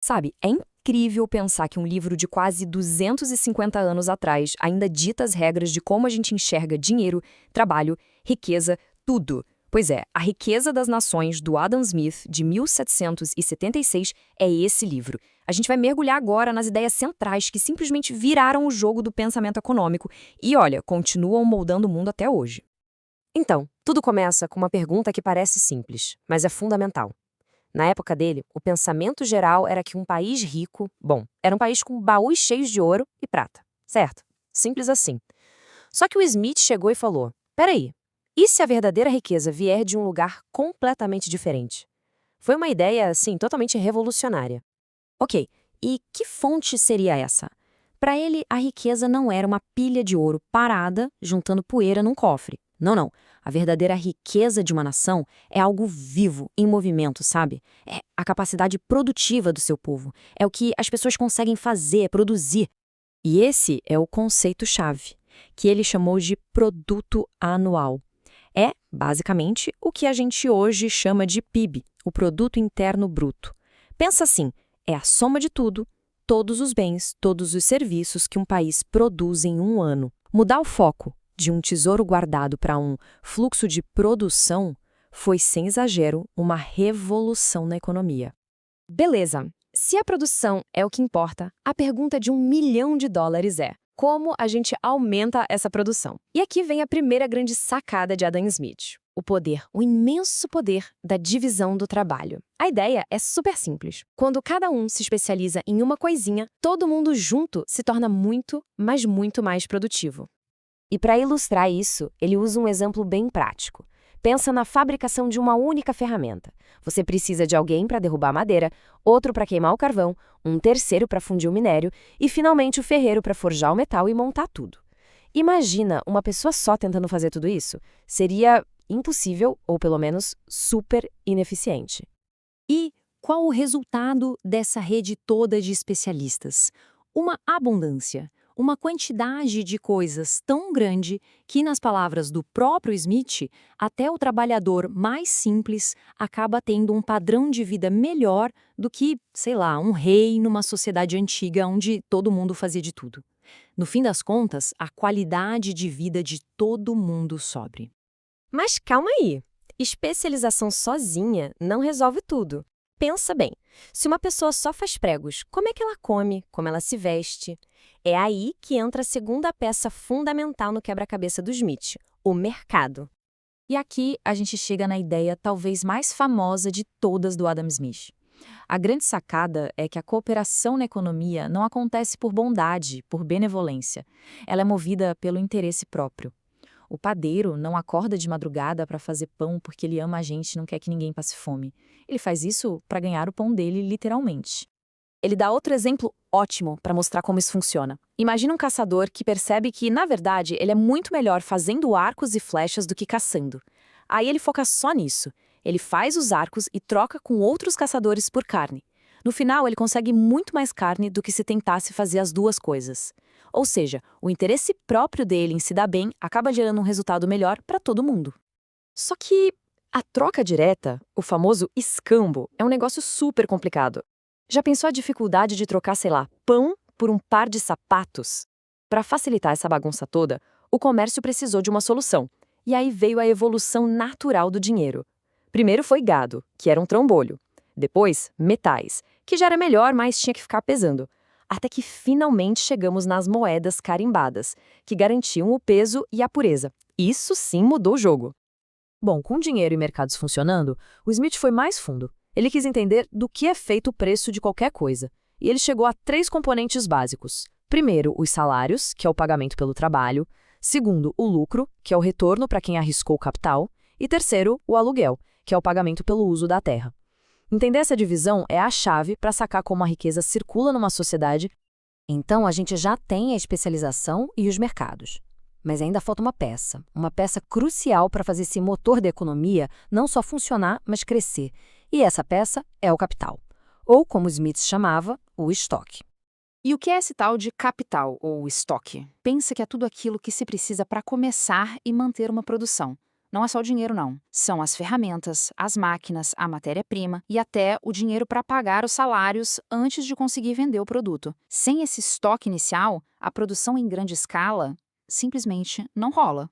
Sabe, é incrível pensar que um livro de quase 250 anos atrás ainda dita as regras de como a gente enxerga dinheiro, trabalho, riqueza, tudo. Pois é, A Riqueza das Nações, do Adam Smith, de 1776, é esse livro. A gente vai mergulhar agora nas ideias centrais que simplesmente viraram o jogo do pensamento econômico e, olha, continuam moldando o mundo até hoje. Então, tudo começa com uma pergunta que parece simples, mas é fundamental. Na época dele, o pensamento geral era que um país rico, era um país com baús cheios de ouro e prata, certo? Simples assim. Só que o Smith chegou e falou: peraí, e se a verdadeira riqueza vier de um lugar completamente diferente? Foi uma ideia, assim, totalmente revolucionária. Ok, e que fonte seria essa? Para ele, a riqueza não era uma pilha de ouro parada, juntando poeira num cofre. Não, não. A verdadeira riqueza de uma nação é algo vivo, em movimento, sabe? É a capacidade produtiva do seu povo. É o que as pessoas conseguem fazer, produzir. E esse é o conceito-chave, que ele chamou de produto anual. É, basicamente, o que a gente hoje chama de PIB, o Produto Interno Bruto. Pensa assim, é a soma de tudo, todos os bens, todos os serviços que um país produz em um ano. Mudar o foco de um tesouro guardado para um fluxo de produção foi, sem exagero, uma revolução na economia. Beleza, se a produção é o que importa, a pergunta de $1 milhão é: como a gente aumenta essa produção? E aqui vem a primeira grande sacada de Adam Smith: o poder, o imenso poder da divisão do trabalho. A ideia é super simples. Quando cada um se especializa em uma coisinha, todo mundo junto se torna muito, mas muito mais produtivo. E para ilustrar isso, ele usa um exemplo bem prático. Pensa na fabricação de uma única ferramenta. Você precisa de alguém para derrubar madeira, outro para queimar o carvão, um terceiro para fundir o minério e, finalmente, o ferreiro para forjar o metal e montar tudo. Imagina uma pessoa só tentando fazer tudo isso. Seria impossível, ou pelo menos super ineficiente. E qual o resultado dessa rede toda de especialistas? Uma abundância, uma quantidade de coisas tão grande que, nas palavras do próprio Smith, até o trabalhador mais simples acaba tendo um padrão de vida melhor do que, sei lá, um rei numa sociedade antiga onde todo mundo fazia de tudo. No fim das contas, a qualidade de vida de todo mundo sobe. Mas calma aí, especialização sozinha não resolve tudo. Pensa bem, se uma pessoa só faz pregos, como é que ela come, como ela se veste? É aí que entra a segunda peça fundamental no quebra-cabeça do Smith, o mercado. E aqui a gente chega na ideia talvez mais famosa de todas do Adam Smith. A grande sacada é que a cooperação na economia não acontece por bondade, por benevolência. Ela é movida pelo interesse próprio. O padeiro não acorda de madrugada para fazer pão porque ele ama a gente e não quer que ninguém passe fome. Ele faz isso para ganhar o pão dele, literalmente. Ele dá outro exemplo ótimo para mostrar como isso funciona. Imagina um caçador que percebe que, na verdade, ele é muito melhor fazendo arcos e flechas do que caçando. Aí ele foca só nisso. Ele faz os arcos e troca com outros caçadores por carne. No final, ele consegue muito mais carne do que se tentasse fazer as duas coisas. Ou seja, o interesse próprio dele em se dar bem acaba gerando um resultado melhor para todo mundo. Só que a troca direta, o famoso escambo, é um negócio super complicado. Já pensou a dificuldade de trocar, sei lá, pão por um par de sapatos? Para facilitar essa bagunça toda, o comércio precisou de uma solução. E aí veio a evolução natural do dinheiro. Primeiro foi gado, que era um trambolho. Depois, metais, que já era melhor, mas tinha que ficar pesando. Até que finalmente chegamos nas moedas carimbadas, que garantiam o peso e a pureza. Isso sim mudou o jogo. Bom, com dinheiro e mercados funcionando, o Smith foi mais fundo. Ele quis entender do que é feito o preço de qualquer coisa. E ele chegou a 3 componentes básicos. Primeiro, os salários, que é o pagamento pelo trabalho. Segundo, o lucro, que é o retorno para quem arriscou o capital. E terceiro, o aluguel, que é o pagamento pelo uso da terra. Entender essa divisão é a chave para sacar como a riqueza circula numa sociedade. Então, a gente já tem a especialização e os mercados. Mas ainda falta uma peça crucial para fazer esse motor da economia não só funcionar, mas crescer. E essa peça é o capital, ou como Smith chamava, o estoque. E o que é esse tal de capital, ou estoque? Pensa que é tudo aquilo que se precisa para começar e manter uma produção. Não é só o dinheiro, não. São as ferramentas, as máquinas, a matéria-prima e até o dinheiro para pagar os salários antes de conseguir vender o produto. Sem esse estoque inicial, a produção em grande escala simplesmente não rola.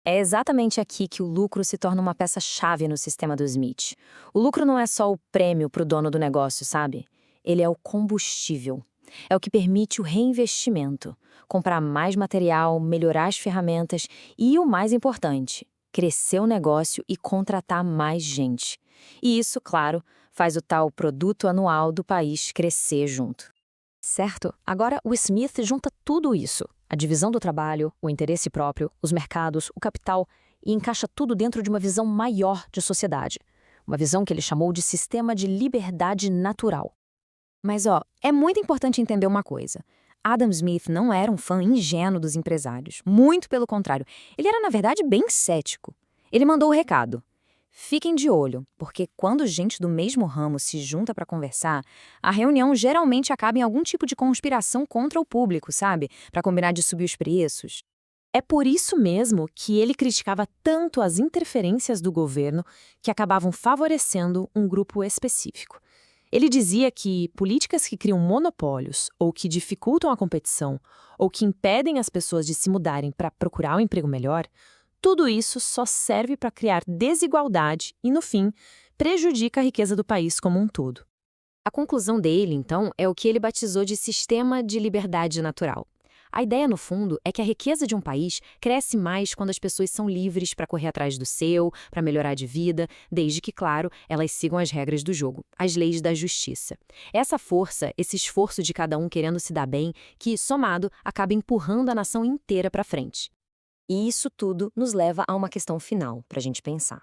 É exatamente aqui que o lucro se torna uma peça-chave no sistema do Smith. O lucro não é só o prêmio para o dono do negócio, sabe? Ele é o combustível. É o que permite o reinvestimento, comprar mais material, melhorar as ferramentas e, o mais importante, crescer o negócio e contratar mais gente. E isso, claro, faz o tal produto anual do país crescer junto. Certo? Agora, o Smith junta tudo isso. A divisão do trabalho, o interesse próprio, os mercados, o capital, e encaixa tudo dentro de uma visão maior de sociedade. Uma visão que ele chamou de sistema de liberdade natural. Mas, é muito importante entender uma coisa. Adam Smith não era um fã ingênuo dos empresários. Muito pelo contrário. Ele era, na verdade, bem cético. Ele mandou o recado. Fiquem de olho, porque quando gente do mesmo ramo se junta para conversar, a reunião geralmente acaba em algum tipo de conspiração contra o público, sabe? Para combinar de subir os preços. É por isso mesmo que ele criticava tanto as interferências do governo que acabavam favorecendo um grupo específico. Ele dizia que políticas que criam monopólios, ou que dificultam a competição, ou que impedem as pessoas de se mudarem para procurar um emprego melhor, tudo isso só serve para criar desigualdade e, no fim, prejudica a riqueza do país como um todo. A conclusão dele, então, é o que ele batizou de sistema de liberdade natural. A ideia, no fundo, é que a riqueza de um país cresce mais quando as pessoas são livres para correr atrás do seu, para melhorar de vida, desde que, claro, elas sigam as regras do jogo, as leis da justiça. Essa força, esse esforço de cada um querendo se dar bem, que, somado, acaba empurrando a nação inteira para frente. E isso tudo nos leva a uma questão final, para a gente pensar.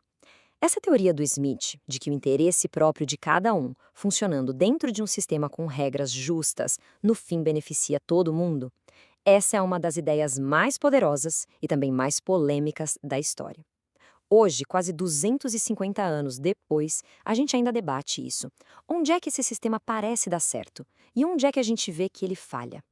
Essa teoria do Smith, de que o interesse próprio de cada um, funcionando dentro de um sistema com regras justas, no fim beneficia todo mundo, essa é uma das ideias mais poderosas e também mais polêmicas da história. Hoje, quase 250 anos depois, a gente ainda debate isso. Onde é que esse sistema parece dar certo? E onde é que a gente vê que ele falha?